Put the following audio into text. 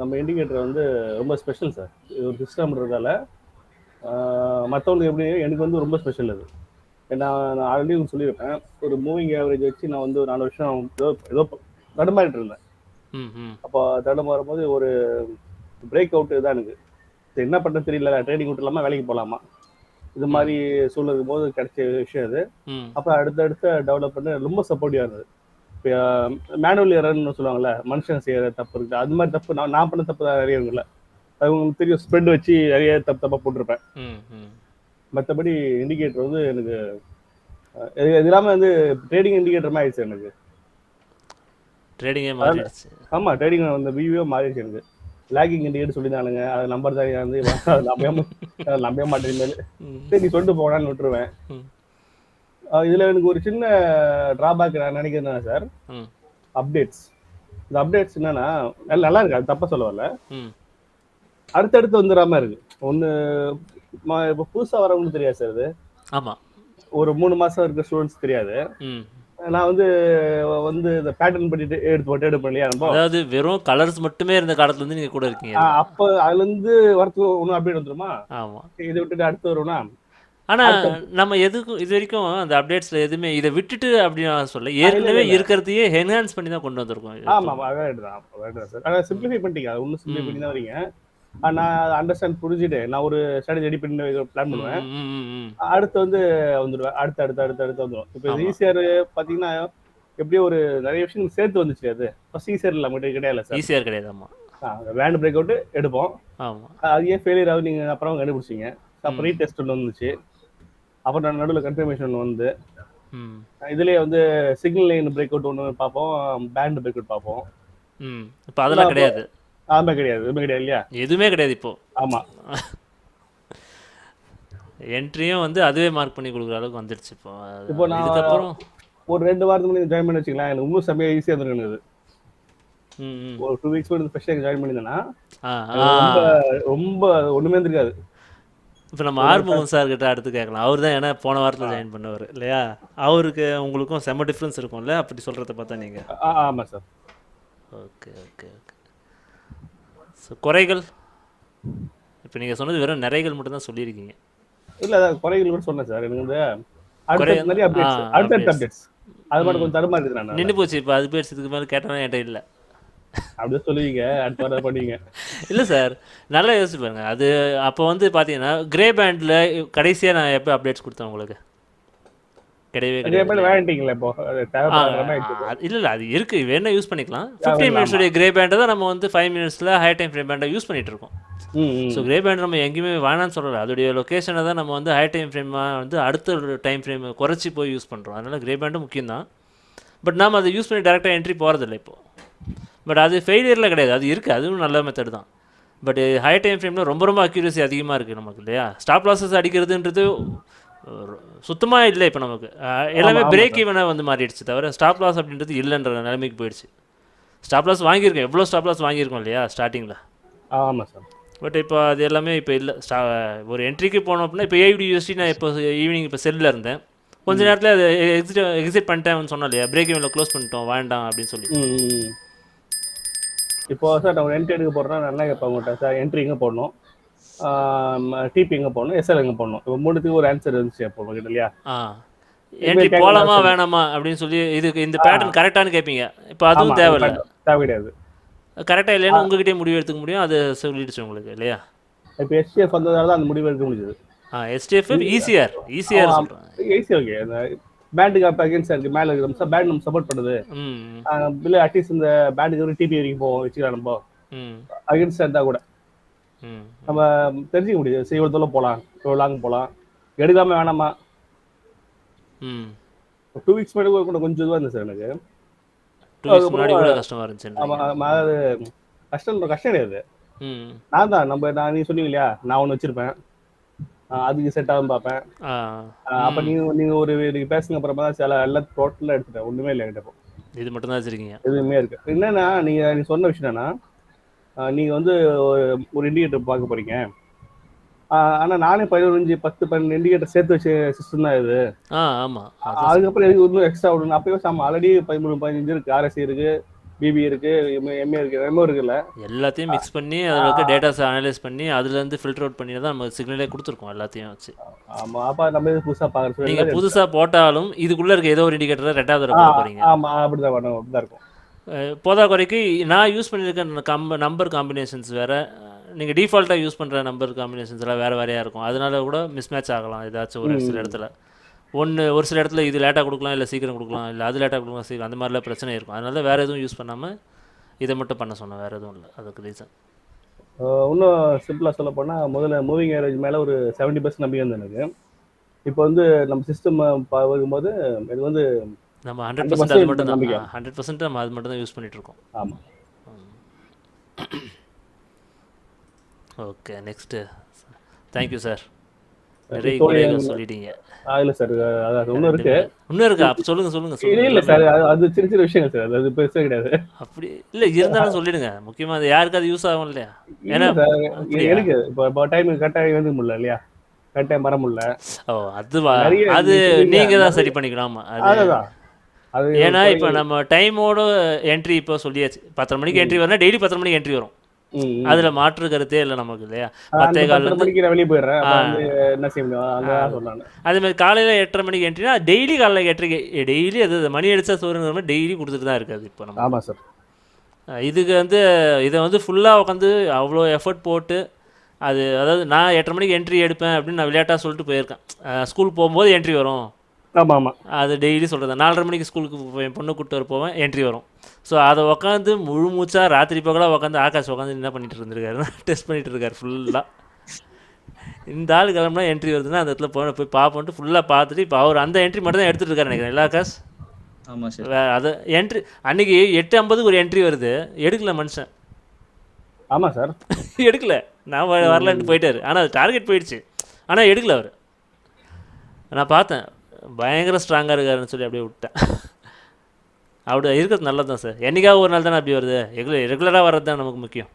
நம்ம இண்டிகேட்டர் வந்து ரொம்ப ஸ்பெஷல் சார். இது ஒரு சிஸ்டம்ன்றதால மற்றவங்களுக்கு எப்படி எனக்கு வந்து ரொம்ப ஸ்பெஷல் அது. நான் ஆல்ரெடி உங்களுக்கு சொல்லியிருப்பேன். ஒரு மூவிங் ஆவரேஜ் வச்சு நான் வந்து ஒரு 4 வருஷம் ஏதோ தடுமாறிட்டு இருந்தேன். அப்போ தடுமாறும்போது ஒரு பிரேக் அவுட் தான் எனக்கு. என்ன பண்ணுறது தெரியல, ட்ரேடிங் விட்டு இல்லாமல் வேலைக்கு போகலாமா, இது மாதிரி சொல்லும் போது கிடைச்ச விஷயம் அது. அப்போ அடுத்தடுத்த டெவலப் பண்ணி ரொம்ப சப்போர்ட்டிவாக இருந்தது. இப்போ மேனுவல் எரர்னு சொல்லுவாங்கல்ல, மனுஷன் செய்யற தப்பு இருக்குது, அது மாதிரி தப்பு நான் பண்ண தப்பு தான் நிறைய இருக்குல்ல. அது உங்களுக்கு தெரியும், ஸ்ப்ரெட் வச்சு நிறைய தப்பாக போட்டிருப்பேன். மற்றபடி இண்டிகேட்டர் வந்து எனக்கு இது இல்லாமல் வந்து ட்ரேடிங் இண்டிகேட்டர் மாதிரி ஆயிடுச்சு எனக்கு. ட்ரேடிங்கே மாறிடுச்சு. ஆமாம், ட்ரேடிங் அந்த வியூவே மாறிடுச்சு எனக்கு. லேகிங் இண்டிகேட்டர் சொல்லியிருந்தானுங்க, அது நம்பர் தான் வந்து நம்பவே மாட்டேன். சரி நீ சொல்லிட்டு போனான்னு விட்டுருவேன். இதுல எனக்கு ஒரு சின்ன டிராபேக் நான் நினைக்கிறேன் சார், அப்டேட்ஸ். இந்த அப்டேட்ஸ் என்னன்னா நல்லா இருக்கு, அது தப்பா சொல்ல வரல, அடுத்தடுத்து வந்துடாம இருக்கு. ஒண்ணு இப்போ புதுசா வரவங்களுக்கு தெரியாது சார் இது. ஆமா, ஒரு 3 மாசம் இருக்க ஸ்டூடெண்ட்ஸ் தெரியாது. நான் வந்து இந்த பேட்டர்ன் பண்ணிட்டு எடுப்பேன் இல்லையா. அதாவது வெறும் கலர்ஸ் மட்டுமே இருந்த காலத்துல இருந்து நீங்க கூட இருக்கீங்க. அப்ப அதுல இருந்து வரத்துக்கு ஒன்னும் அப்டேட் வந்துருமா. ஆமா, இதை விட்டுட்டு அடுத்து வரும்னா. ஆனா நம்ம எதுக்கும் இது வரைக்கும் அந்த அப்டேட்ஸ்ல எதுவுமே இதை விட்டுட்டு அப்படின்னு சொல்ல, ஏற்கனவே இருக்கிறதையே என்ஹான்ஸ் பண்ணி தான் கொண்டு வந்திருக்கோம். ஆமா, அதான் சார். அதை சிம்பிளிஃபை பண்ணிட்டீங்க, அது ஒன்றும் சிம்பிளிஃபை பண்ணி தான் வரீங்க. நான் அண்டர்ஸ்டாண்ட் புரிஞ்சுட்டு நான் ஒரு ஸ்ட்ராட்டஜி ரெடி பண்ணி பிளான் பண்ணுவேன். அடுத்து வந்து வந்துடுவேன், அடுத்து வந்துடும். இப்போ ஈஸியர் பார்த்தீங்கன்னா எப்படியோ ஒரு நிறைய விஷயம் சேர்த்து வந்துச்சு. அது ஃபர்ஸ்ட் ஈஸியர் இல்லை, மட்டும் கிடையாது சார். ஈஸியர் கிடையாது. ஆமா, வேண்ட் பிரேக் அவுட் எடுப்போம். ஆமா, அது ஏன் ஃபெயிலியர் ஆகுது நீங்கள் அப்புறம் கண்டுபிடிச்சிங்க. அப்புறம் ரீடெஸ்ட் ஒன்று வந்துச்சு. அப்புறம் நடுவில் கன்ஃபர்மேஷன் வந்து இதுலயே வந்து சிக்னல் லைன் பிரேக் அவுட் ஒன்று பார்ப்போம், பேண்ட் பிரேக் அவுட் பார்ப்போம். இப்போ அதெல்லாம் கிடையாது. ஆமா, கிடையாது, எதுவுமே கிடையாது இல்லையா. எதுவுமே கிடையாது இப்போ. ஆமா, என்ட்ரியும் வந்து அதுவே மார்க் பண்ணி கொடுக்குற அளவுக்கு வந்துடுச்சு இப்போ. இப்போ நான் இதுக்கப்புறம் ஒரு 2 வாரத்துக்கு முன்னாடி ஜாயின் பண்ணி வச்சுக்கலாம், எனக்கு இன்னும் செம்மையாக ஈஸியாக இருந்திருக்குது. ஒரு 2 வீக்ஸ் முன்னாடி ஃப்ரெஷ்ஷாக ஜாயின் பண்ணியிருந்தேன்னா ரொம்ப ரொம்ப ஒன்றுமே இருக்காது. இப்போ நம்ம ஆறுமுகம் சார் கிட்ட அடுத்து கேட்கலாம். அவர் தான் ஏன்னா போன வாரத்தில் ஜாயின் பண்ணவர் இல்லையா. அவருக்கு உங்களுக்கும் செம்ம டிஃப்ரென்ஸ் இருக்கும்ல அப்படி சொல்கிறத பார்த்தா நீங்கள். ஆமாம் sir. Okay okay okay. So குறைகள் இப்போ நீங்கள் சொன்னது வெறும் நிறைகள் மட்டும்தான் சொல்லியிருக்கீங்க. இல்லை, அதான் குறைகள் கூட சொன்னேன் சார். எனக்கு வந்து அடுத்த நிறைய அடுத்த அப்டேட்ஸ் அது மட்டும் கொஞ்சம் தரமா இருக்குது. நான் நின்று போச்சு இப்போ அப்டேட்ஸ் இதுக்கு மேலே கேட்டாலும் என்கிட்ட இல்லை அப்படியே சொல்லுவீங்க, அடுத்த வாரம் பண்ணுவீங்க. இல்லை சார், நல்லா யோசிச்சு பாருங்க. அது அப்போ வந்து பார்த்தீங்கன்னா கிரே பேண்டில் கடைசியாக நான் எப்போ அப்டேட்ஸ் கொடுத்தேன் உங்களுக்கு? கிடையவே கிடையாது. இல்லை அது இருக்குது, வேணா யூஸ் பண்ணிக்கலாம். 15 மினிட்ஸுடைய கிரே பேண்டை தான் நம்ம வந்து 5 மினிட்ஸில் ஹை டைம் ஃப்ரேம் பேண்டை யூஸ் பண்ணிட்டு இருக்கோம். ஸோ கிரே பேண்ட் நம்ம எங்கேயுமே வேணான்னு சொல்லலை, அதோடைய லொக்கேஷனை தான் நம்ம வந்து ஹை டைம் ஃப்ரேமாக வந்து அடுத்த டைம் ஃப்ரேம் குறைச்சி போய் யூஸ் பண்ணுறோம். அதனால் கிரே பேண்டும் முக்கியம் தான். பட் நாம் அதை யூஸ் பண்ணி டேரெக்டாக என்ட்ரி போகிறதில்ல இப்போது. பட் அது ஃபெயிலியரில் கிடையாது, அது இருக்குது, அதுவும் நல்ல மெத்தட் தான். பட் ஹை டைம் ஃப்ரேமில் ரொம்ப ரொம்ப அக்யூரசி அதிகமாக இருக்குது நமக்கு இல்லையா. ஸ்டாப் லாஸஸ் அடிக்கிறதுன்றது சுத்தமாக இல்லை இப்போ நமக்கு. எல்லாமே பிரேக் ஈவனாக வந்து மாறிடுச்சு தவிர ஸ்டாப் லாஸ் அப்படின்றது இல்லைன்ற நிலைமைக்கு போயிடுச்சு. ஸ்டாப் லாஸ் வாங்கியிருக்கோம், எவ்வளோ ஸ்டாப் லாஸ் வாங்கியிருக்கோம் இல்லையா ஸ்டார்டிங்கில். ஆமாம் சார். பட் இப்போ அது எல்லாமே இப்போ இல்லை. ஒரு என்ட்ரிக்கு போனோம் அப்படின்னா இப்போ AUD நான் இப்போ ஈவினிங் இப்போ செல்லில் இருந்தேன், கொஞ்ச நேரத்தில் அது எக்ஸிட் பண்ணிட்டேன் சொன்னோம் இல்லையா, பிரேக் ஈவனில் க்ளோஸ் பண்ணிட்டோம் வேண்டாம் அப்படின்னு சொல்லி. இப்போ சார் நான் ஒரு என்ட்ரி எடுக்க போகிறேன்னா நல்லா கேட்பேன் உங்கள்கிட்ட, சார் என்ட்ரி எங்கே போடணும், டிபி எங்கே போடணும், SL எங்கே போடணும், இப்போ 3த்துக்கு ஒரு ஆன்சர் இருந்துச்சு அப்போ உங்ககிட்ட இல்லையா. என்ட்ரி போகலாமா வேணாமா அப்படின்னு சொல்லி இதுக்கு இந்த பேட்டர்ன் கரெக்டானு கேட்பீங்க. இப்போ அதுவும் தேவை கிடையாது. கரெக்டாக இல்லைன்னு உங்ககிட்டே முடிவு எடுத்துக்க முடியும், அது சொல்லிடுச்சு உங்களுக்கு இல்லையா. இப்போ STF வந்ததால தான் அந்த முடிவு எடுக்க முடியுது. STF ஈஸியர் சொல்கிறேன். ஈஸியாக ஓகே. அந்த பேண்டுக்கு அப்போ அகேன்ஸ்டாக இருக்குது, மேலே இருக்குது சார், பேண்ட் நம்ம சப்போர்ட் பண்ணுது இல்லை, அட்லீஸ்ட் இந்த பேண்டுக்கு ஒரு டிபி வரைக்கும் போவோம் வச்சுக்கலாம், நம்ம அகேன்ஸ்டாக இருந்தால் கூட நம்ம தெரிஞ்சிக்க முடியுது. சரி இவ்வளோ தூரம் போகலாம், இவ்வளோ லாங் போகலாம், எடுக்காமல் வேணாமா. 2 வீக்ஸ் முன்னாடி கூட கொஞ்சம் இதுவாக இருந்துச்சு எனக்கு. 2 வீக்ஸ் முன்னாடி கூட கஷ்டமாக இருந்துச்சு. ஆமாம், அதாவது கஷ்டம் கிடையாது. நான் நீ சொன்னீங்க இல்லையா, நான் ஒன்று வச்சிருப்பேன், அதுக்கு செட் ஆகும் பார்ப்பேன். அப்போ நீங்கள் ஒரு பேசுங்க அப்புறமா தான் சில எல்லாம் டோட்டலாக எடுத்துட்டேன், ஒன்றுமே இல்லை என்கிட்ட. இது மட்டும் தான் வச்சிருக்கீங்க, எதுவுமே இருக்கு. என்னன்னா நீ சொன்ன விஷயம் என்னன்னா, நீங்கள் வந்து ஒரு இண்டிகேட்டர் பார்க்க போறீங்க, ஆனால் நானே 10-12 இண்டிகேட்டர் சேர்த்து வச்ச சிஸ்டம் தான் இது. ஆமாம், அதுக்கப்புறம் எதுக்கு இன்னும் எக்ஸ்ட்ரா விடணும். அப்போயே ஆமாம், ஆல்ரெடி 13-15 இருக்கு, RSI இருக்கு, பிபி இருக்கு, எம்ஏ இருக்கு, எம்ஓ இருக்குல்ல. எல்லாத்தையும் மிக்ஸ் பண்ணி அதில் இருக்க டேட்டாஸை அனலைஸ் பண்ணி அதுலேருந்து ஃபில்டர் அவுட் பண்ணி தான் நம்ம சிக்னலே கொடுத்துருக்கோம் எல்லாத்தையும் வச்சு. ஆமா, அப்ப நம்ம எது புதுசா பாக்குறது? நீங்கள் புதுசாக போட்டாலும் இதுக்குள்ளே இருக்க ஏதோ ஒரு இண்டிகேட்டரை ரெண்டாவது தடவை போட போகிறீங்க. ஆமா, அப்படிதான் பண்ணும், அப்படிதான் இருக்கும். போதா குறைக்கு நான் யூஸ் பண்ணியிருக்க நம்பர் காம்பினேஷன்ஸ் வேறு, நீங்கள் டிஃபால்ட்டாக யூஸ் பண்ணுற நம்பர் காம்பினேஷன்ஸ் எல்லாம் வேறு வேறையாக இருக்கும். அதனால கூட மிஸ்மேட்ச் ஆகலாம் ஏதாச்சும் ஒரு சில இடத்துல. ஒரு சில இடத்துல இது லேட்டாக கொடுக்கலாம், இல்லை சீக்கிரம் கொடுக்கலாம், இல்லை அது லேட்டாக கொடுக்கலாம் சீக்கிரம், அந்த மாதிரிலாம் பிரச்சனை இருக்கும். அதனால வேறு எதுவும் யூஸ் பண்ணாமல் இதை மட்டும் பண்ண சொன்னேன், வேறு எதுவும் இல்லை. அதுக்கு ரீசன் இன்னும் சிம்பிளாக சொல்ல போனால், முதல்ல மூவிங் ஆவரேஜ் மேலே ஒரு 70% நம்பிக்கை வந்து எனக்கு. இப்போ வந்து நம்ம சிஸ்டம் பார்க்கும்போது இது வந்து நம்ம 100% அது மட்டும் தான் 100% நம்ம அது மட்டும் தான் யூஸ் பண்ணிட்டு இருக்கோம். ஆமாம். Okay, next. தேங்க்யூ சார், நிறைய சொல்லிட்டீங்க. இல்லை சார், அது இன்னும் இருக்கு. இன்னும் இருக்கா? அப்போ சொல்லுங்க. இல்லை சார், அது சின்ன சின்ன விஷயங்கள் சார், அது பெருசாக கிடையாது. அப்படி இல்லை, இருந்தாலும் சொல்லிடுங்க. முக்கியமாக அது யாருக்கு அது யூஸ் ஆகும் இல்லையா? ஏன்னா எனக்கு இப்போ டைம் கரெக்டாக வந்து முடியல இல்லையா, கரெக்டாக வர முடியல. ஓ, அது நீங்கள் தான் சரி பண்ணிக்கலாம். அதுதான் அது. ஏன்னா இப்போ நம்ம டைமோட என்ட்ரி இப்போ சொல்லியாச்சு, 10:30 மணிக்கு என்ட்ரி வரணும், டெய்லி 10:30 மணிக்கு என்ட்ரி வரும். அதுல மாற்று கருத்தே இல்லை நமக்கு இல்லையா? 10:15 மணிக்கு வெளியே போயிடுறேன், என்ன செய்யணும். அதே மாதிரி காலையில் 8:30 மணிக்கு என்ட்ரினா டெய்லி காலையில் 8:30 டெய்லி அது மணி அடிச்சா சோறுங்கிற மாதிரி டெய்லி கொடுத்துட்டு தான் இருக்காது இப்போ நம்ம. ஆமாம் சார். இதுக்கு வந்து இதை வந்து ஃபுல்லாக உட்காந்து அவ்வளோ எஃபர்ட் போட்டு அது, அதாவது நான் 8:30 மணிக்கு என்ட்ரி எடுப்பேன் அப்படின்னு நான் விளையாட்டாக சொல்லிட்டு போயிருக்கேன். ஸ்கூல் போகும்போது என்ட்ரி வரும். ஆமாம் ஆமாம், அது டெய்லி சொல்கிறது. 4:30 மணிக்கு ஸ்கூலுக்கு என் பொண்ணு கூப்பிட்டு வர போவேன், என்ட்ரி வரும். ஸோ அதை உட்காந்து முழு மூச்சா ராத்திரி பகலாக உட்காந்து ஆகாஷ் உட்காந்து என்ன பண்ணிட்டு இருந்திருக்காருன்னா டெஸ்ட் பண்ணிட்டு இருக்காரு ஃபுல்லாக. இந்த ஆள் கிளம்புனா என்ட்ரி வருதுன்னா அந்த இடத்துல போய் பார்ப்போன்ட்டு ஃபுல்லாக பார்த்துட்டு இப்போ அவர் அந்த என்ட்ரி மட்டும் தான் எடுத்துகிட்டு இருக்காரு நினைக்கிறேன். இல்லை ஆகாஷ்? ஆமாம் சார். அது என்ட்ரி அன்றைக்கி 8:50 ஒரு என்ட்ரி வருது, எடுக்கல மனுஷன். ஆமாம் சார், எடுக்கல. நான் வரலன்ட்டு போயிட்டார். ஆனால் அது டார்கெட் போயிடுச்சு, ஆனால் எடுக்கல அவர். நான் பார்த்தேன் பயங்கர ஸ்ட்ராங்காக இருக்காருன்னு சொல்லி அப்படியே விட்டேன். அப்படி இருக்கிறது நல்லது தான் சார். என்றைக்காவது ஒரு நாள் தானே அப்படி வருது, ரெகுலராக வர்றது தான் நமக்கு முக்கியம்.